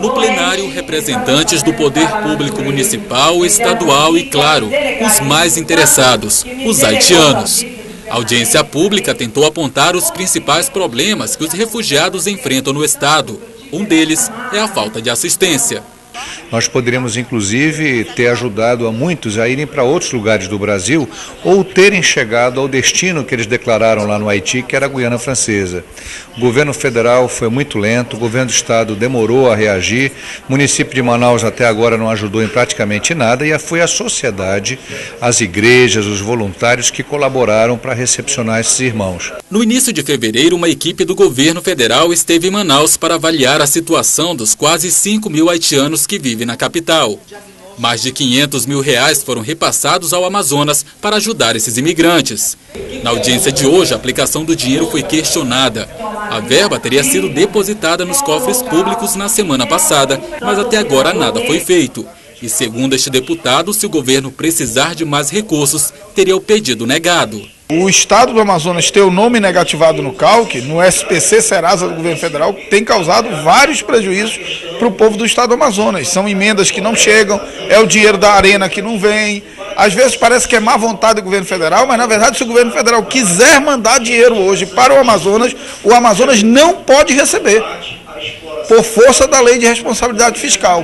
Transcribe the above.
No plenário, representantes do poder público municipal, estadual e, claro, os mais interessados, os haitianos. A audiência pública tentou apontar os principais problemas que os refugiados enfrentam no estado. Um deles é a falta de assistência. Nós poderíamos, inclusive, ter ajudado a muitos a irem para outros lugares do Brasil ou terem chegado ao destino que eles declararam lá no Haiti, que era a Guiana Francesa. O governo federal foi muito lento, o governo do estado demorou a reagir, o município de Manaus até agora não ajudou em praticamente nada e foi a sociedade, as igrejas, os voluntários que colaboraram para recepcionar esses irmãos. No início de fevereiro, uma equipe do governo federal esteve em Manaus para avaliar a situação dos quase 5 mil haitianos que vivem na capital. Mais de R$500 mil foram repassados ao Amazonas para ajudar esses imigrantes. Na audiência de hoje, a aplicação do dinheiro foi questionada. A verba teria sido depositada nos cofres públicos na semana passada, mas até agora nada foi feito. E segundo este deputado, se o governo precisar de mais recursos, teria o pedido negado. O estado do Amazonas ter o nome negativado no CALC, no SPC Serasa do governo federal, tem causado vários prejuízos para o povo do estado do Amazonas. São emendas que não chegam, é o dinheiro da arena que não vem. Às vezes parece que é má vontade do governo federal, mas na verdade se o governo federal quiser mandar dinheiro hoje para o Amazonas não pode receber, por força da lei de responsabilidade fiscal.